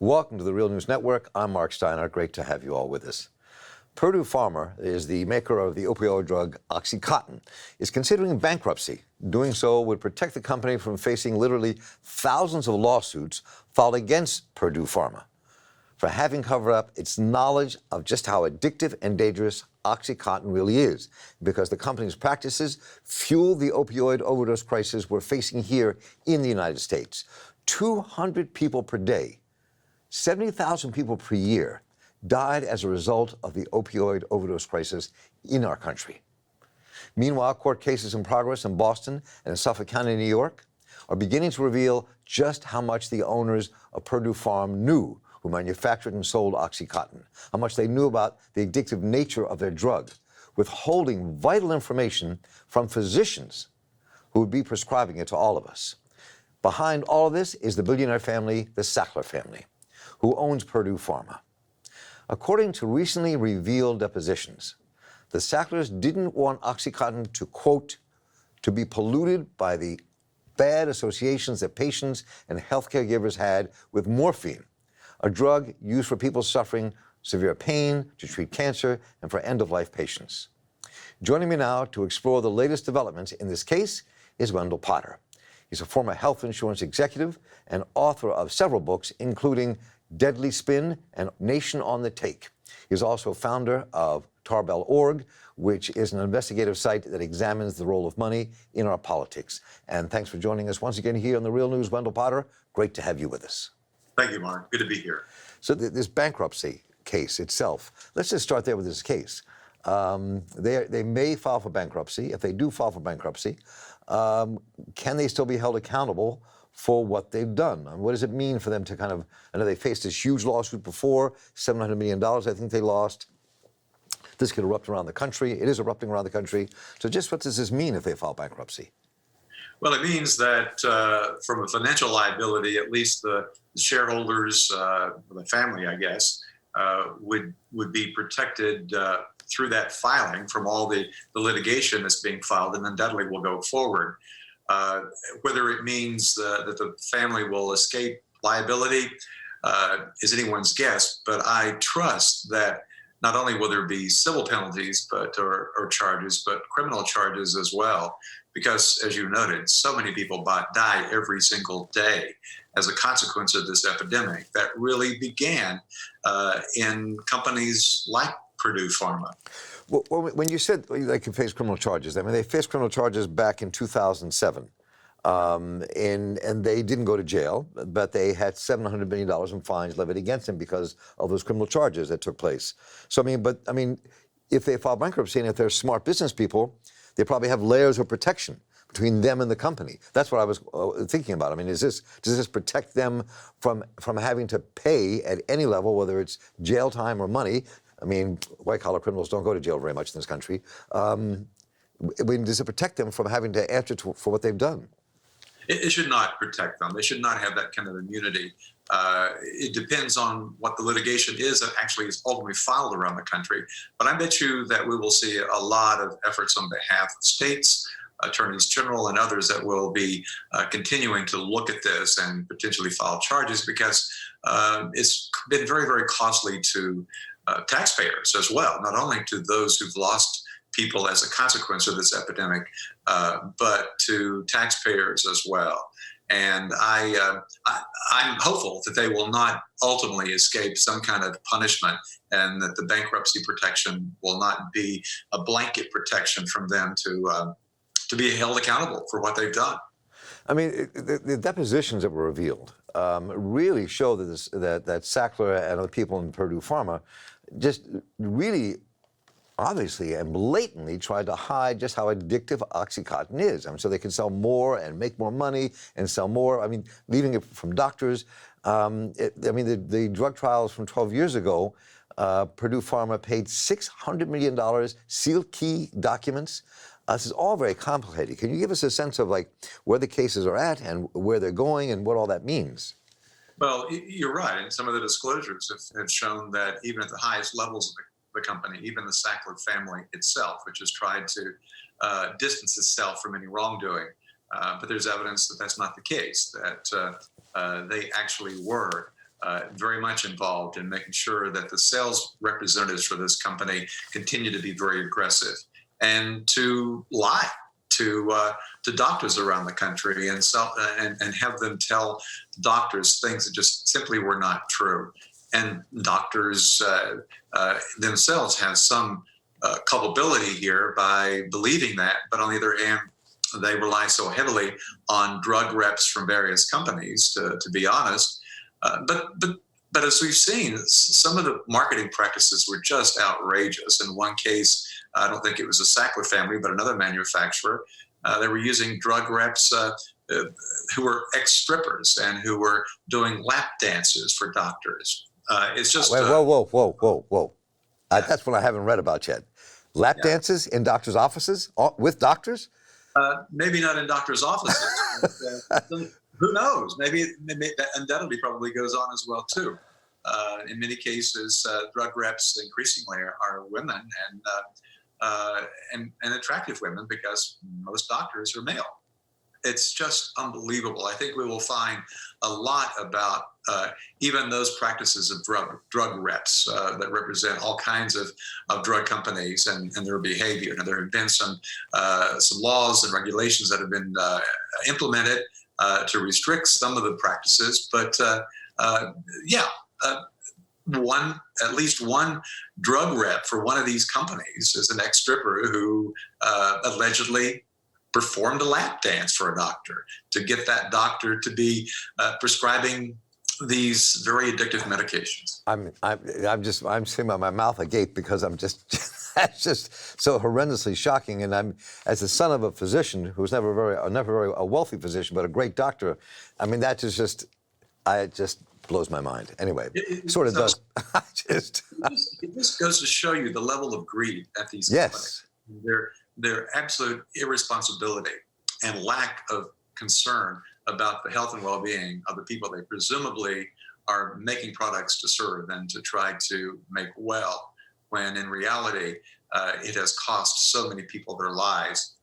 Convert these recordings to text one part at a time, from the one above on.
Welcome to the Real News Network. I'm Mark Steiner. Great to have you all with us. Purdue Pharma is the maker of the opioid drug OxyContin, is considering bankruptcy. Doing so would protect the company from facing literally thousands of lawsuits filed against Purdue Pharma for having covered up its knowledge of just how addictive and dangerous OxyContin really is, because the company's practices fuel the opioid overdose crisis we're facing here in the United States. 200 people per day, 70,000 people per year died as a result of the opioid overdose crisis in our country. Meanwhile, court cases in progress in Boston and in Suffolk County, New York, are beginning to reveal just how much the owners of Purdue Pharma knew, who manufactured and sold OxyContin, how much they knew about the addictive nature of their drug, withholding vital information from physicians who would be prescribing it to all of us. Behind all of this is the billionaire family, the Sackler family, who owns Purdue Pharma. According to recently revealed depositions, the Sacklers didn't want OxyContin to, quote, to be polluted by the bad associations that patients and healthcare givers had with morphine, a drug used for people suffering severe pain, to treat cancer, and for end-of-life patients. Joining me now to explore the latest developments in this case is Wendell Potter. He's a former health insurance executive and author of several books, including Deadly Spin and Nation on the Take. He's also founder of Tarbell.org, which is an investigative site that examines the role of money in our politics. And thanks for joining us once again here on The Real News. Wendell Potter, great to have you with us. Thank you, Mark. Good to be here. So this bankruptcy case itself, let's just start there with this case. They may file for bankruptcy. If they do file for bankruptcy, can they still be held accountable for what they've done? And what does it mean for them to kind of, I know they faced this huge lawsuit before, $700 million I think they lost. This could erupt around the country. It is erupting around the country. So just what does this mean if they file bankruptcy? Well, it means that from a financial liability, at least the shareholders, the family, I guess, would be protected through that filing from all the litigation that's being filed, and undoubtedly will go forward. Whether it means that the family will escape liability is anyone's guess, but I trust that not only will there be civil penalties or charges, but criminal charges as well, because, as you noted, so many people die every single day as a consequence of this epidemic that really began in companies like Purdue Pharma. Well, when you said they could face criminal charges, I mean, they faced criminal charges back in 2007, and they didn't go to jail, but they had $700 million in fines levied against them because of those criminal charges that took place. So, I mean, if they file bankruptcy and if they're smart business people, they probably have layers of protection between them and the company. That's what I was thinking about. I mean, does this protect them from having to pay at any level, whether it's jail time or money? I mean, white-collar criminals don't go to jail very much in this country. Does it protect them from having to answer for what they've done? It should not protect them. They should not have that kind of immunity. It depends on what the litigation is that actually is ultimately filed around the country. But I bet you that we will see a lot of efforts on behalf of states, attorneys general, and others that will be continuing to look at this and potentially file charges, because it's been very, very costly to taxpayers as well, not only to those who've lost people as a consequence of this epidemic, but to taxpayers as well. And I'm hopeful that they will not ultimately escape some kind of punishment, and that the bankruptcy protection will not be a blanket protection from them to be held accountable for what they've done. I mean, the depositions that were revealed really show that Sackler and other people in Purdue Pharma just really obviously and blatantly tried to hide just how addictive OxyContin is. I mean, so they can sell more and make more money and sell more. I mean, leaving it from doctors. The drug trials from 12 years ago, Purdue Pharma paid $600 million, sealed key documents. This is all very complicated. Can you give us a sense of like where the cases are at and where they're going and what all that means? Well, you're right. And some of the disclosures have shown that even at the highest levels of the company, even the Sackler family itself, which has tried to distance itself from any wrongdoing, but there's evidence that that's not the case, that they actually were very much involved in making sure that the sales representatives for this company continue to be very aggressive and to lie to doctors around the country and have them tell doctors things that just simply were not true. And doctors themselves have some culpability here by believing that, but on the other hand, they rely so heavily on drug reps from various companies, to be honest. But as we've seen, some of the marketing practices were just outrageous. In one case, I don't think it was the Sackler family, but another manufacturer, they were using drug reps who were ex-strippers and who were doing lap dances for doctors. It's just whoa. That's what I haven't read about yet. Lap dances in doctors' offices with doctors? Maybe not in doctors' offices. But, who knows? Maybe that undoubtedly probably goes on as well too. In many cases, drug reps increasingly are women and attractive women, because most doctors are male. It's just unbelievable. I think we will find a lot about even those practices of drug reps that represent all kinds of drug companies and their behavior. Now, there have been some laws and regulations that have been implemented to restrict some of the practices, but at least one drug rep for one of these companies is an ex-stripper who allegedly performed a lap dance for a doctor to get that doctor to be prescribing these very addictive medications. I'm sitting by my mouth agape because I'm just that's just so horrendously shocking. And I'm, as the son of a physician who was never very a wealthy physician, but a great doctor. I mean, that is just, it just blows my mind. Anyway, it sort of does. It just goes to show you the level of greed at these companies. Their absolute irresponsibility and lack of concern about the health and well-being of the people they presumably are making products to serve and to try to make well, when in reality it has cost so many people their lives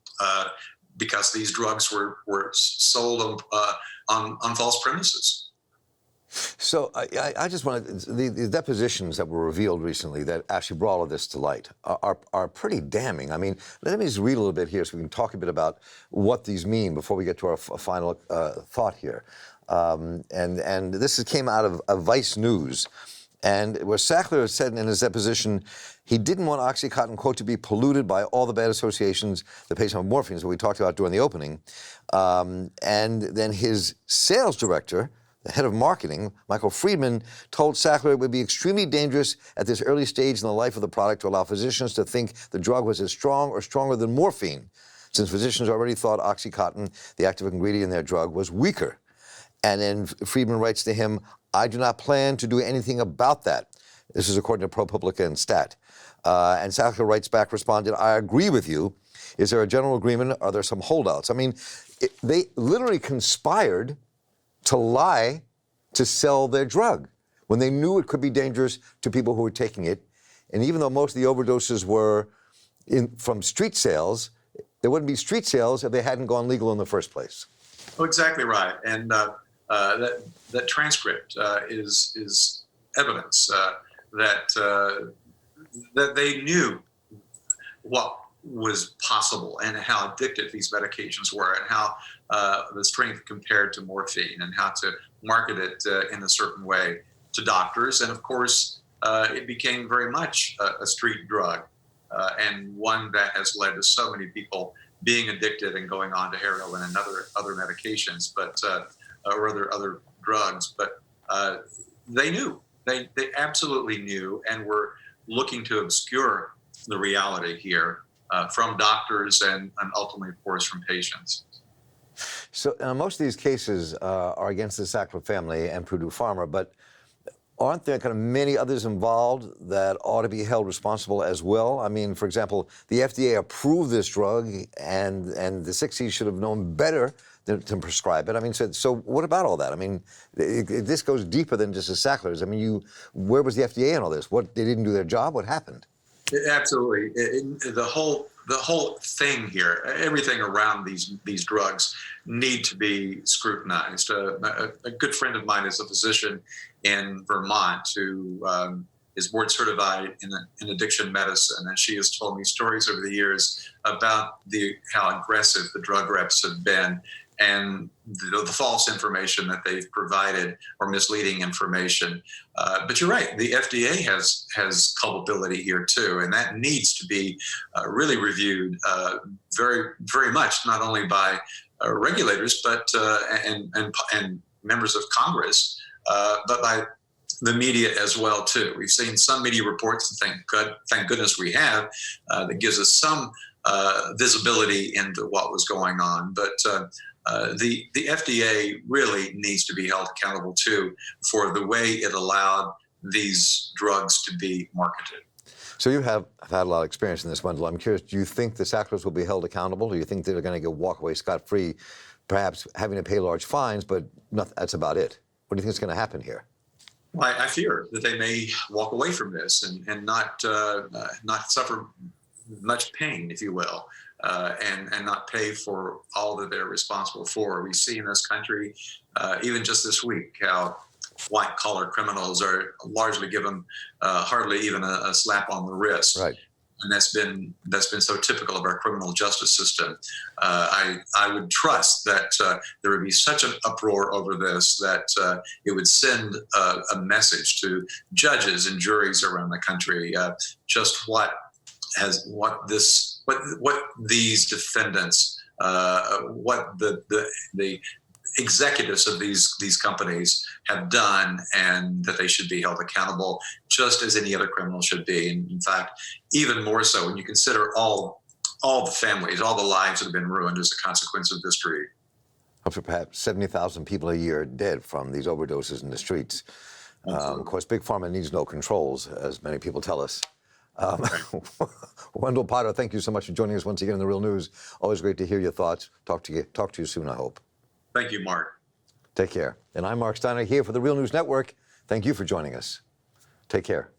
because these drugs were sold on false premises. So I just wanted, the depositions that were revealed recently that actually brought all of this to light are pretty damning. I mean, let me just read a little bit here so we can talk a bit about what these mean before we get to our final thought here. And this came out of Vice News, and where Sackler said in his deposition he didn't want OxyContin, quote, to be polluted by all the bad associations the patient with morphine, that we talked about during the opening. And then his sales director, the head of marketing, Michael Friedman, told Sackler it would be extremely dangerous at this early stage in the life of the product to allow physicians to think the drug was as strong or stronger than morphine, since physicians already thought OxyContin, the active ingredient in their drug, was weaker. And then Friedman writes to him, I do not plan to do anything about that. This is according to ProPublica and Stat. And Sackler writes back, responded, I agree with you. Is there a general agreement? Are there some holdouts? I mean, they literally conspired to lie to sell their drug when they knew it could be dangerous to people who were taking it. And even though most of the overdoses were from street sales, there wouldn't be street sales if they hadn't gone legal in the first place. Oh, exactly right. And that transcript is evidence that they knew what was possible and how addictive these medications were and how the strength compared to morphine and how to market it in a certain way to doctors. And of course, it became very much a street drug and one that has led to so many people being addicted and going on to heroin and other medications, but or other drugs. But they knew, they absolutely knew, and were looking to obscure the reality here from doctors and ultimately, of course, from patients. So most of these cases are against the Sackler family and Purdue Pharma, but aren't there kind of many others involved that ought to be held responsible as well? I mean, for example, the FDA approved this drug, and the 60s should have known better than to prescribe it. I mean, so what about all that? I mean, this goes deeper than just the Sacklers. I mean, where was the FDA in all this? They didn't do their job? What happened? Absolutely. The the whole thing here, everything around these drugs need to be scrutinized. A good friend of mine is a physician in Vermont who is board certified in addiction medicine, and she has told me stories over the years about how aggressive the drug reps have been and the false information that they've provided or misleading information. But you're right, the FDA has culpability here too, and that needs to be really reviewed very, very much, not only by regulators, but and members of Congress, but by the media as well too. We've seen some media reports, and thank goodness we have, that gives us some visibility into what was going on. But the FDA really needs to be held accountable too for the way it allowed these drugs to be marketed. So you have had a lot of experience in this, Wendell. I'm curious, do you think the Sacklers will be held accountable? Do you think they're going to walk away scot-free, perhaps having to pay large fines, but that's about it? What do you think is going to happen here? Well, I fear that they may walk away from this and not suffer much pain, if you will, and not pay for all that they're responsible for. We see in this country, even just this week, how white-collar criminals are largely given hardly even a slap on the wrist. Right. And that's been so typical of our criminal justice system. I would trust that there would be such an uproar over this that it would send a message to judges and juries around the country just what these defendants, what the executives of these companies have done, and that they should be held accountable just as any other criminal should be. And in fact, even more so when you consider all the families, all the lives that have been ruined as a consequence of this drug. Up to perhaps 70,000 people a year dead from these overdoses in the streets. Of course, Big Pharma needs no controls, as many people tell us. Wendell Potter, thank you so much for joining us once again in The Real News. Always great to hear your thoughts. Talk to you soon, I hope. Thank you, Mark. Take care. And I'm Mark Steiner here for The Real News Network. Thank you for joining us. Take care.